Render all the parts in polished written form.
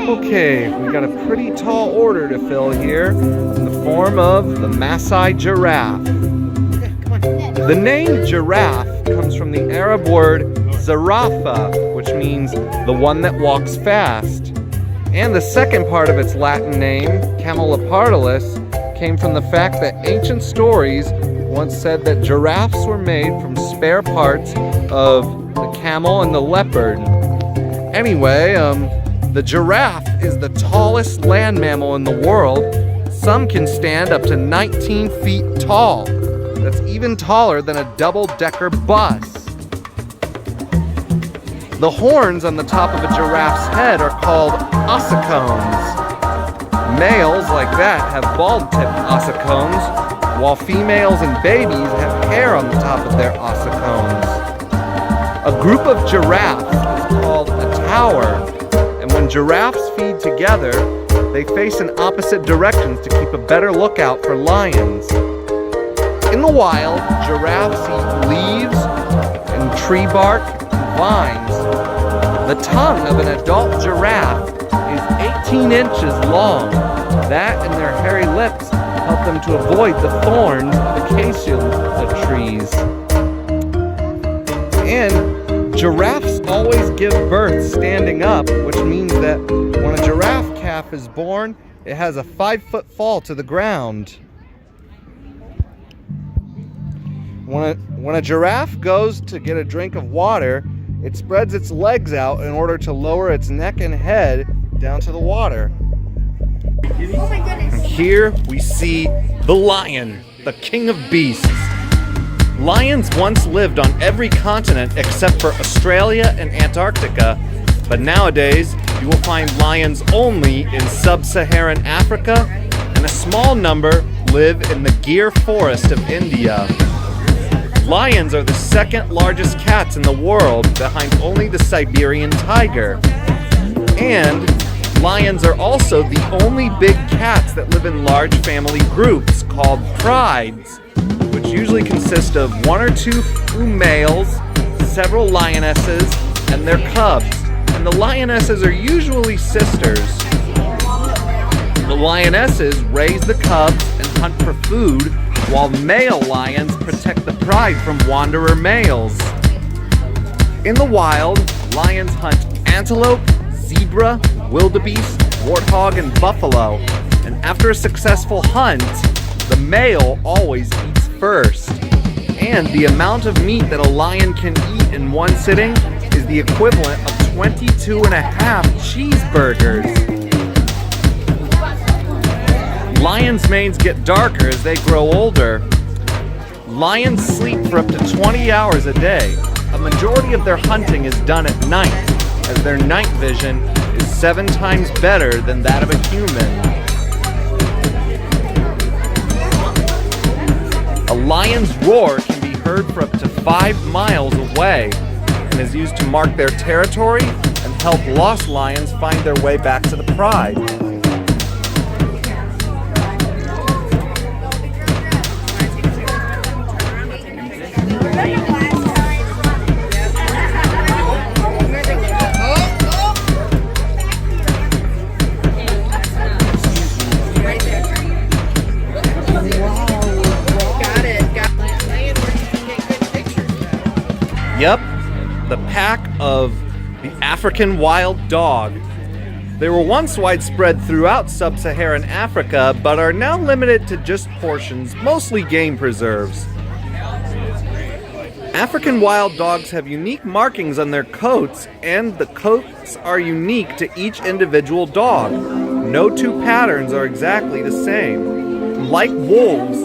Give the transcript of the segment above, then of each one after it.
Okay, we got a pretty tall order to fill here in the form of the Masai giraffe. The name giraffe comes from the Arab word Giraffa, which means the one that walks fast. And the second part of its Latin name, Camelopardalis, came from the fact that ancient stories once said that giraffes were made from spare parts of the camel and the leopard. Anyway, the giraffe is the tallest land mammal in the world. Some can stand up to 19 feet tall. That's even taller than a double-decker bus. The horns on the top of a giraffe's head are called ossicones. Males like that have bald-tipped ossicones, while females and babies have hair on the top of their ossicones. A group of giraffes is called a tower, and when giraffes feed together, they face in opposite directions to keep a better lookout for lions. In the wild, giraffes eat leaves and tree bark and vines. The tongue of an adult giraffe is 18 inches long. That and their hairy lips help them to avoid the thorns of acacia trees. And giraffes always give birth standing up, which means that when a giraffe calf is born, it has a 5-foot fall to the ground. When a giraffe goes to get a drink of water, it spreads its legs out in order to lower its neck and head down to the water. Oh my goodness. And here we see the lion, the king of beasts. Lions once lived on every continent except for Australia and Antarctica, but nowadays you will find lions only in sub-Saharan Africa, and a small number live in the Gir forest of India. Lions are the second largest cats in the world, behind only the Siberian tiger. And lions are also the only big cats that live in large family groups called prides, which usually consist of 1 or 2 males, several lionesses, and their cubs. And the lionesses are usually sisters. The lionesses raise the cubs and hunt for food, while male lions protect the pride from wanderer males. In the wild, lions hunt antelope, zebra, wildebeest, warthog, and buffalo. And after a successful hunt, the male always eats first. And the amount of meat that a lion can eat in one sitting is the equivalent of 22.5 cheeseburgers. Lions' manes get darker as they grow older. Lions sleep for up to 20 hours a day. A majority of their hunting is done at night, as their night vision is 7 times better than that of a human. A lion's roar can be heard for up to 5 miles away and is used to mark their territory and help lost lions find their way back to the pride. Yep, the pack of the African wild dog. They were once widespread throughout sub-Saharan Africa, but are now limited to just portions, mostly game preserves. African wild dogs have unique markings on their coats, and the coats are unique to each individual dog. No 2 patterns are exactly the same. Like wolves,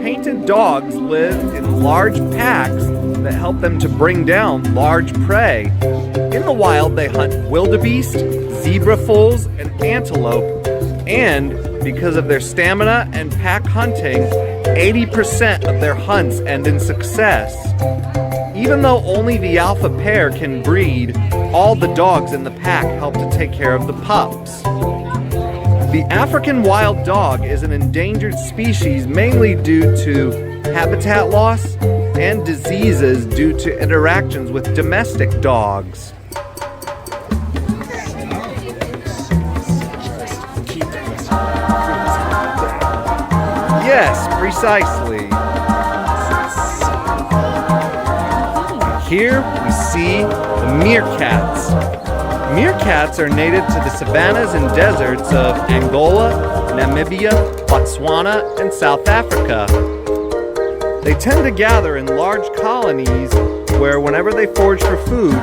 painted dogs live in large packs that help them to bring down large prey. In the wild, they hunt wildebeest, zebra foals, and antelope. And because of their stamina and pack hunting, 80% of their hunts end in success. Even though only the alpha pair can breed, all the dogs in the pack help to take care of the pups. The African wild dog is an endangered species mainly due to habitat loss and diseases due to interactions with domestic dogs. Yes, precisely. Here we see the meerkats. Meerkats are native to the savannas and deserts of Angola, Namibia, Botswana, and South Africa. They tend to gather in large colonies where whenever they forage for food,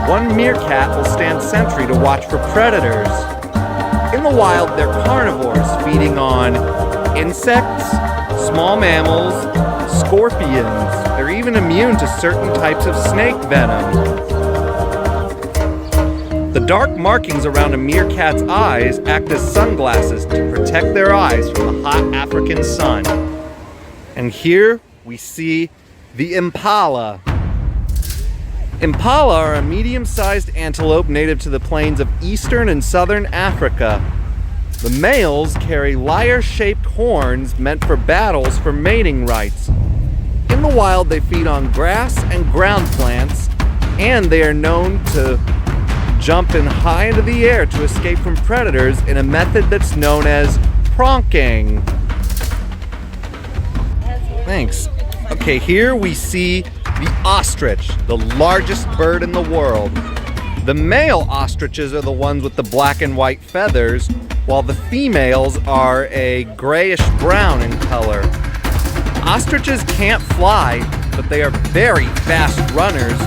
one meerkat will stand sentry to watch for predators. In the wild, they're carnivores, feeding on insects, small mammals, scorpions. They're even immune to certain types of snake venom. The dark markings around a meerkat's eyes act as sunglasses to protect their eyes from the hot African sun. And here we see the impala. Impala are a medium-sized antelope native to the plains of eastern and southern Africa. The males carry lyre-shaped horns meant for battles for mating rights. In the wild, they feed on grass and ground plants, and they are known to jump in high into the air to escape from predators in a method that's known as pronking. Thanks. Okay, here we see the ostrich, the largest bird in the world. The male ostriches are the ones with the black and white feathers, while the females are a grayish brown in color. Ostriches can't fly, but they are very fast runners,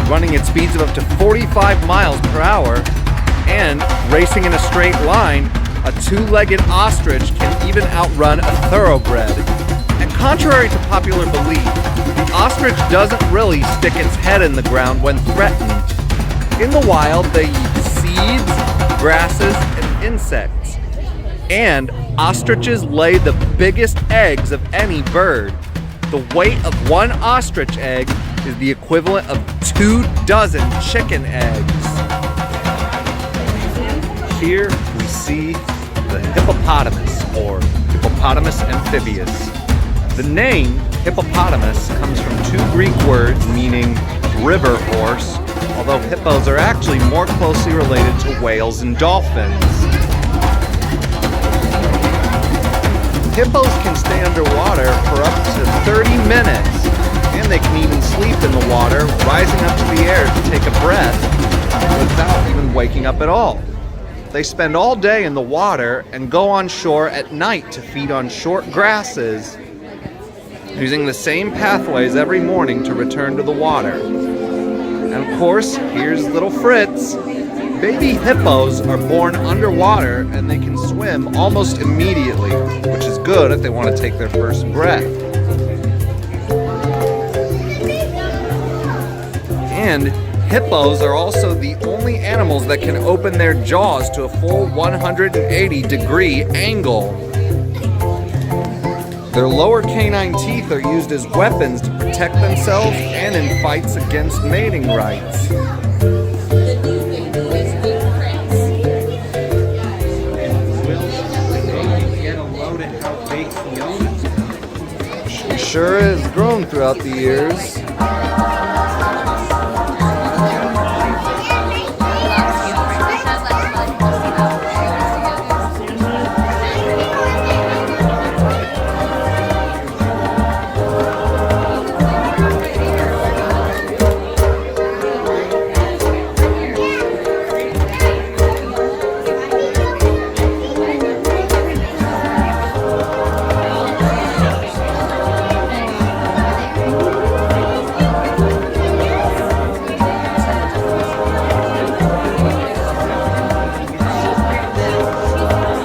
running at speeds of up to 45 miles per hour, and racing in a straight line, a two-legged ostrich can even outrun a thoroughbred. And contrary to popular belief, the ostrich doesn't really stick its head in the ground when threatened. In the wild, they eat seeds, grasses, and insects. And ostriches lay the biggest eggs of any bird. The weight of one ostrich egg is the equivalent of 24 chicken eggs. Here we see the hippopotamus, or Hippopotamus amphibious. The name hippopotamus comes from two Greek words meaning river horse, although hippos are actually more closely related to whales and dolphins. Hippos can stay underwater for up to 30 minutes, and they can even sleep in the water, rising up to the air to take a breath without even waking up at all. They spend all day in the water and go on shore at night to feed on short grasses, using the same pathways every morning to return to the water. And of course, here's little Fritz. Baby hippos are born underwater and they can swim almost immediately, which is good if they want to take their first breath. And hippos are also the only animals that can open their jaws to a full 180-degree angle. Their lower canine teeth are used as weapons to protect themselves and in fights against mating rights. She sure has grown throughout the years.